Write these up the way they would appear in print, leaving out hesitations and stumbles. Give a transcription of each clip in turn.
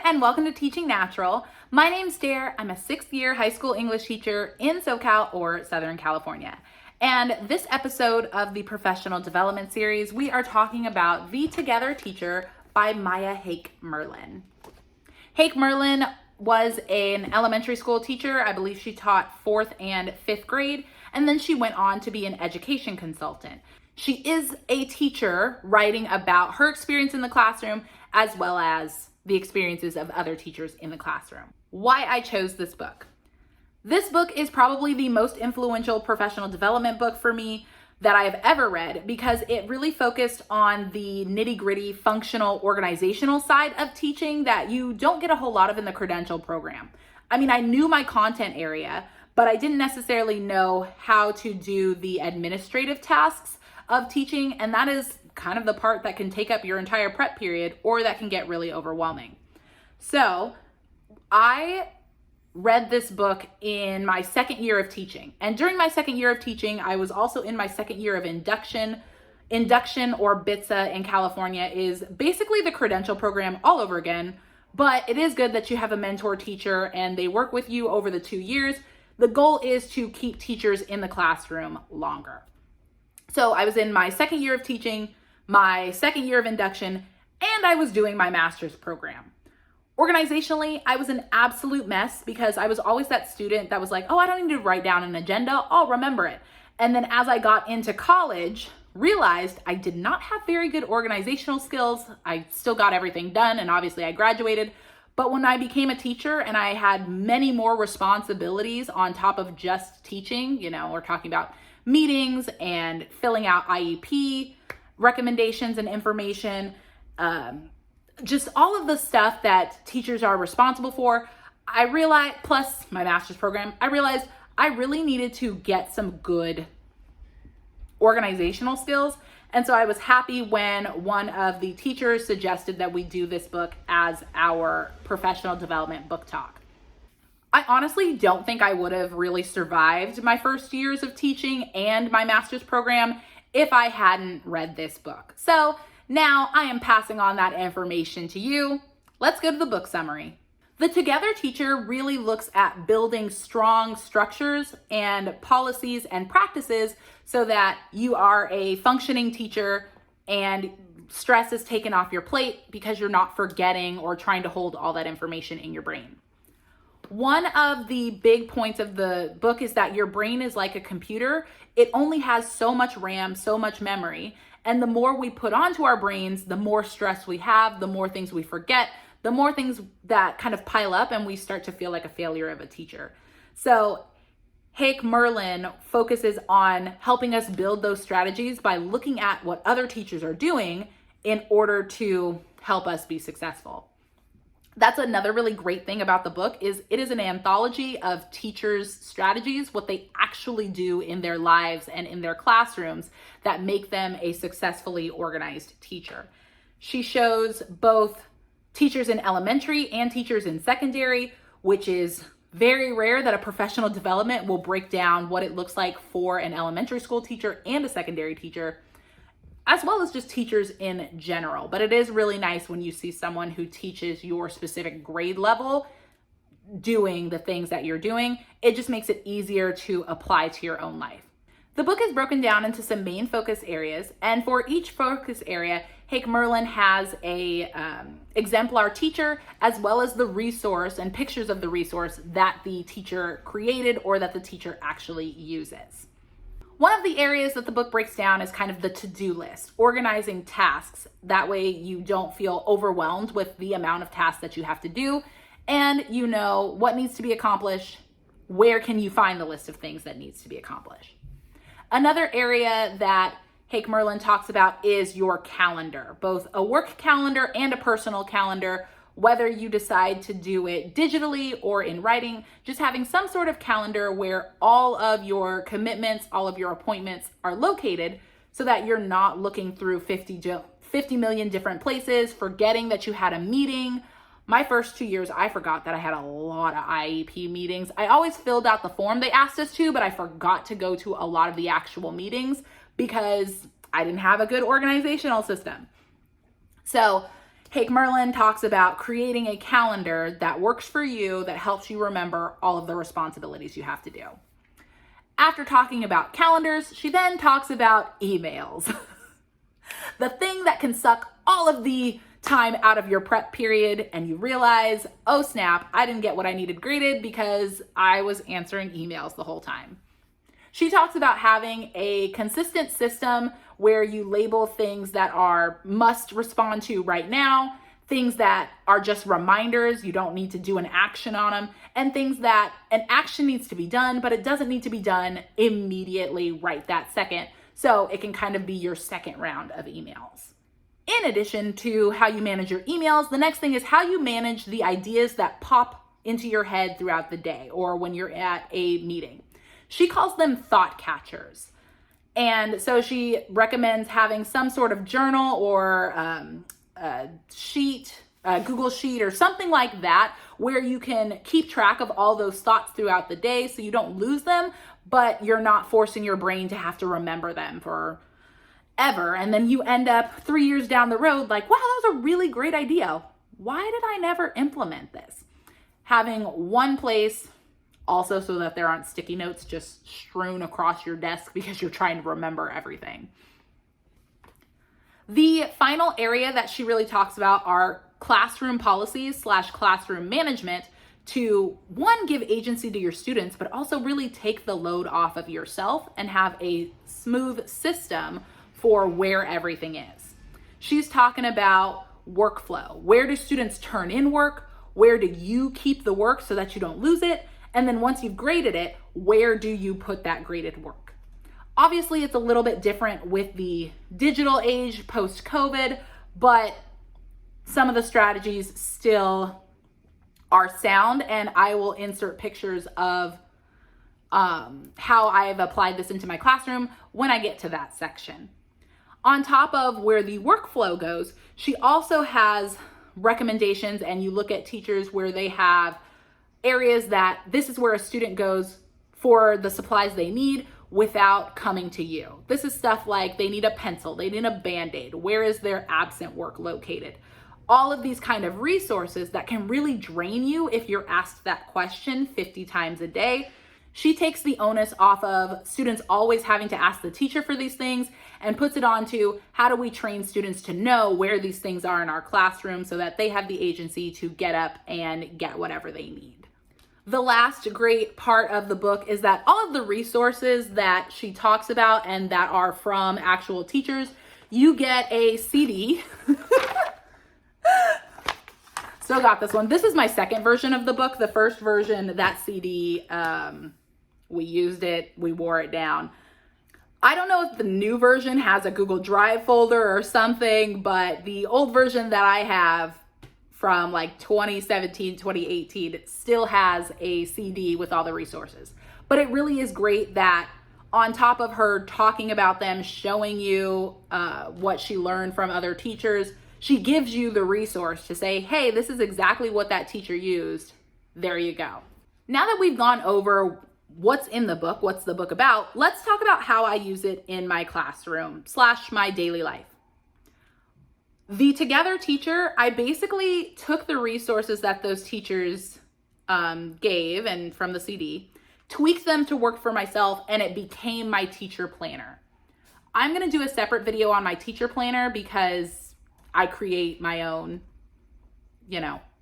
and welcome to Teaching Natural. My name's Dare. I'm a 6th year high school English teacher in SoCal or Southern California. And this episode of the Professional Development Series, we are talking about The Together Teacher by Maia Heyck-Merlin. Heyck-Merlin was an elementary school teacher. I believe she taught 4th and 5th grade, and then she went on to be an education consultant. She is a teacher writing about her experience in the classroom as well as the experiences of other teachers in the classroom. Why I chose this book. This book is probably the most influential professional development book for me that I have ever read because it really focused on the nitty-gritty functional organizational side of teaching that you don't get a whole lot of in the credential program. I mean, I knew my content area, but I didn't necessarily know how to do the administrative tasks of teaching, and that is kind of the part that can take up your entire prep period or that can get really overwhelming. So I read this book in my 2nd year of teaching. And during my 2nd year of teaching, I was also in my 2nd year of induction. Induction, or BITSA in California, is basically the credential program all over again, but it is good that you have a mentor teacher and they work with you over the 2 years. The goal is to keep teachers in the classroom longer. So I was in my 2nd year of teaching, my 2nd year of induction, and I was doing my master's program. Organizationally, I was an absolute mess because I was always that student that was like, oh, I don't need to write down an agenda, I'll remember it. And then as I got into college, realized I did not have very good organizational skills. I still got everything done, and obviously I graduated. But when I became a teacher and I had many more responsibilities on top of just teaching, we're talking about meetings and filling out IEP recommendations and information, just all of the stuff that teachers are responsible for. I realized, plus my master's program, I realized I really needed to get some good organizational skills. And so I was happy when one of the teachers suggested that we do this book as our professional development book talk. I honestly don't think I would have really survived my first years of teaching and my master's program if I hadn't read this book. So now I am passing on that information to you. Let's go to the book summary. The Together Teacher really looks at building strong structures and policies and practices so that you are a functioning teacher and stress is taken off your plate because you're not forgetting or trying to hold all that information in your brain. One of the big points of the book is that your brain is like a computer. It only has so much RAM, so much memory. And the more we put onto our brains, the more stress we have, the more things we forget, the more things that kind of pile up and we start to feel like a failure of a teacher. So Heyck-Merlin focuses on helping us build those strategies by looking at what other teachers are doing in order to help us be successful. That's another really great thing about the book is it is an anthology of teachers' strategies, what they actually do in their lives and in their classrooms that make them a successfully organized teacher. She shows both teachers in elementary and teachers in secondary, which is very rare that a professional development will break down what it looks like for an elementary school teacher and a secondary teacher, as well as just teachers in general. But it is really nice when you see someone who teaches your specific grade level doing the things that you're doing. It just makes it easier to apply to your own life. The book is broken down into some main focus areas, and for each focus area, Heyck-Merlin has a exemplar teacher as well as the resource and pictures of the resource that the teacher created or that the teacher actually uses. One of the areas that the book breaks down is kind of the to-do list, organizing tasks. That way you don't feel overwhelmed with the amount of tasks that you have to do, and you know what needs to be accomplished, where can you find the list of things that needs to be accomplished. Another area that Heyck-Merlin talks about is your calendar, both a work calendar and a personal calendar. Whether you decide to do it digitally or in writing, just having some sort of calendar where all of your commitments, all of your appointments are located so that you're not looking through 50 million different places, forgetting that you had a meeting. My first 2 years, I forgot that I had a lot of IEP meetings. I always filled out the form they asked us to, but I forgot to go to a lot of the actual meetings because I didn't have a good organizational system. So Heyck-Merlin talks about creating a calendar that works for you, that helps you remember all of the responsibilities you have to do. After talking about calendars, she then talks about emails. The thing that can suck all of the time out of your prep period, and you realize, oh snap, I didn't get what I needed graded because I was answering emails the whole time. She talks about having a consistent system where you label things that are must respond to right now, things that are just reminders, you don't need to do an action on them, and things that an action needs to be done, but it doesn't need to be done immediately right that second. So it can kind of be your second round of emails. In addition to how you manage your emails, the next thing is how you manage the ideas that pop into your head throughout the day or when you're at a meeting. She calls them thought catchers. And so she recommends having some sort of journal or sheet, Google Sheet or something like that, where you can keep track of all those thoughts throughout the day so you don't lose them, but you're not forcing your brain to have to remember them forever. And then you end up 3 years down the road like, wow, that was a really great idea. Why did I never implement this? Having one place also so that there aren't sticky notes just strewn across your desk because you're trying to remember everything. The final area that she really talks about are classroom policies / classroom management to, one, give agency to your students, but also really take the load off of yourself and have a smooth system for where everything is. She's talking about workflow. Where do students turn in work? Where do you keep the work so that you don't lose it? And then once you've graded it, where do you put that graded work? Obviously, it's a little bit different with the digital age post-COVID, but some of the strategies still are sound, and I will insert pictures of how I've applied this into my classroom when I get to that section. On top of where the workflow goes, she also has recommendations, and you look at teachers where they have areas that this is where a student goes for the supplies they need without coming to you. This is stuff like they need a pencil, they need a Band-Aid, where is their absent work located? All of these kind of resources that can really drain you if you're asked that question 50 times a day. She takes the onus off of students always having to ask the teacher for these things and puts it on to how do we train students to know where these things are in our classroom so that they have the agency to get up and get whatever they need. The last great part of the book is that all of the resources that she talks about and that are from actual teachers, you get a CD. Still got this one. This is my second version of the book. The first version, that CD, we used it, we wore it down. I don't know if the new version has a Google Drive folder or something, but the old version that I have from like 2017, 2018, it still has a CD with all the resources. But it really is great that on top of her talking about them, showing you what she learned from other teachers, she gives you the resource to say, hey, this is exactly what that teacher used. There you go. Now that we've gone over what's in the book, what's the book about, let's talk about how I use it in my classroom / my daily life. The Together Teacher, I basically took the resources that those teachers gave and from the CD, tweaked them to work for myself, and it became my teacher planner. I'm going to do a separate video on my teacher planner because I create my own,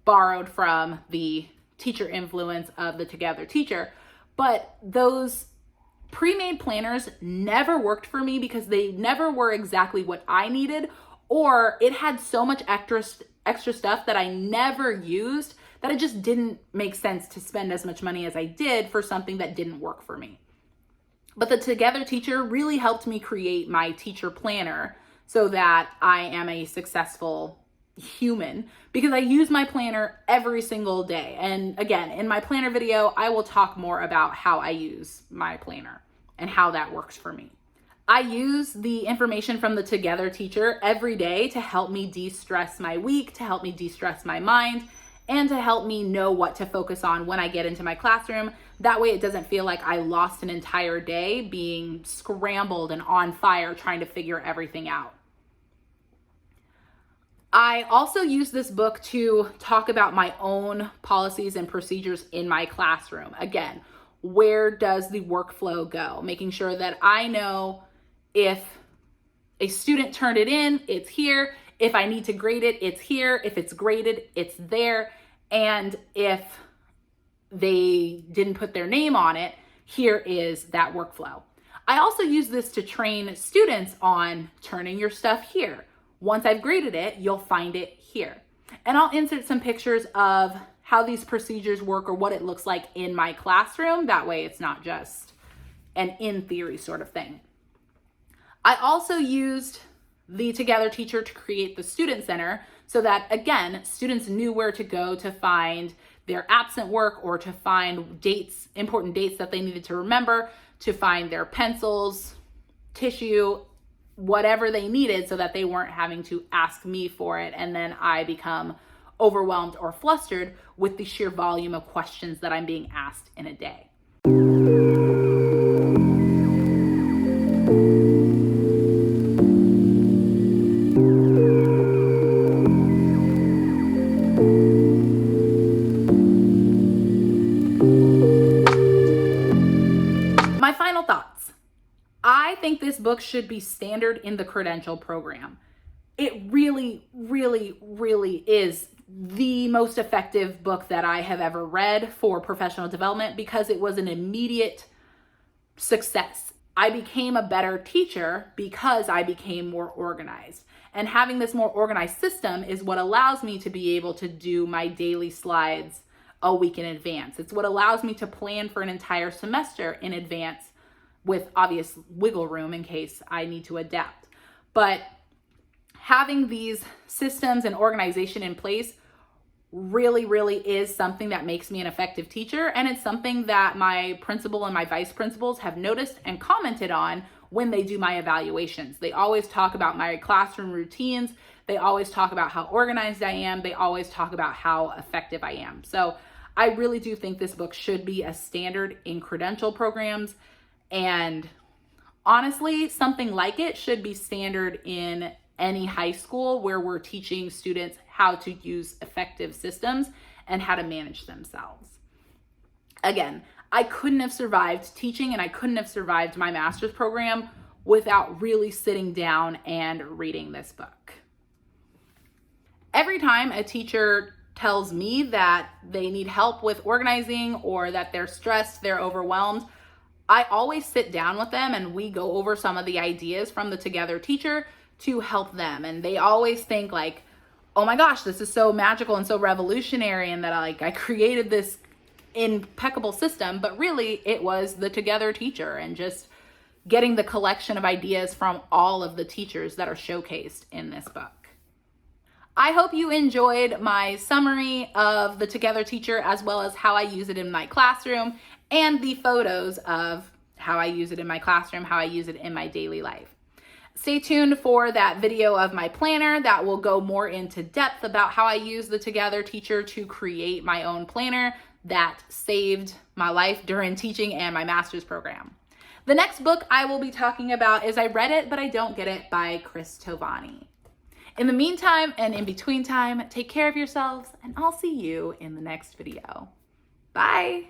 borrowed from the teacher influence of the Together Teacher. But those pre-made planners never worked for me because they never were exactly what I needed, or it had so much extra stuff that I never used that it just didn't make sense to spend as much money as I did for something that didn't work for me. But the Together Teacher really helped me create my teacher planner so that I am a successful human because I use my planner every single day. And again, in my planner video, I will talk more about how I use my planner and how that works for me. I use the information from the Together Teacher every day to help me de-stress my week, to help me de-stress my mind, and to help me know what to focus on when I get into my classroom. That way it doesn't feel like I lost an entire day being scrambled and on fire trying to figure everything out. I also use this book to talk about my own policies and procedures in my classroom. Again, where does the workflow go? Making sure that I know if a student turned it in, it's here. If I need to grade it, it's here. If it's graded, it's there. And if they didn't put their name on it, here is that workflow. I also use this to train students on turning your stuff here. Once I've graded it, you'll find it here. And I'll insert some pictures of how these procedures work or what it looks like in my classroom. That way it's not just an in theory sort of thing. I also used the Together Teacher to create the Student Center so that, again, students knew where to go to find their absent work or to find dates, important dates that they needed to remember, to find their pencils, tissue, whatever they needed, so that they weren't having to ask me for it and then I become overwhelmed or flustered with the sheer volume of questions that I'm being asked in a day. My final thoughts. I think this book should be standard in the credential program. It really, really, really is the most effective book that I have ever read for professional development because it was an immediate success. I became a better teacher because I became more organized. And having this more organized system is what allows me to be able to do my daily slides a week in advance. It's what allows me to plan for an entire semester in advance with obvious wiggle room in case I need to adapt. But having these systems and organization in place really, really is something that makes me an effective teacher. And it's something that my principal and my vice principals have noticed and commented on when they do my evaluations. They always talk about my classroom routines. They always talk about how organized I am. They always talk about how effective I am. So I really do think this book should be a standard in credential programs. And honestly, something like it should be standard in any high school where we're teaching students how to use effective systems and how to manage themselves. Again, I couldn't have survived teaching and I couldn't have survived my master's program without really sitting down and reading this book. Every time a teacher tells me that they need help with organizing or that they're stressed, they're overwhelmed, I always sit down with them and we go over some of the ideas from the Together Teacher to help them. And they always think like, oh my gosh, this is so magical and so revolutionary and that I created this impeccable system, but really it was the Together Teacher and just getting the collection of ideas from all of the teachers that are showcased in this book. I hope you enjoyed my summary of the Together Teacher as well as how I use it in my classroom and the photos of how I use it in my classroom, how I use it in my daily life. Stay tuned for that video of my planner that will go more into depth about how I use the Together Teacher to create my own planner that saved my life during teaching and my master's program. The next book I will be talking about is I Read It, But I Don't Get It by Chris Tovani. In the meantime and in between time, take care of yourselves and I'll see you in the next video. Bye.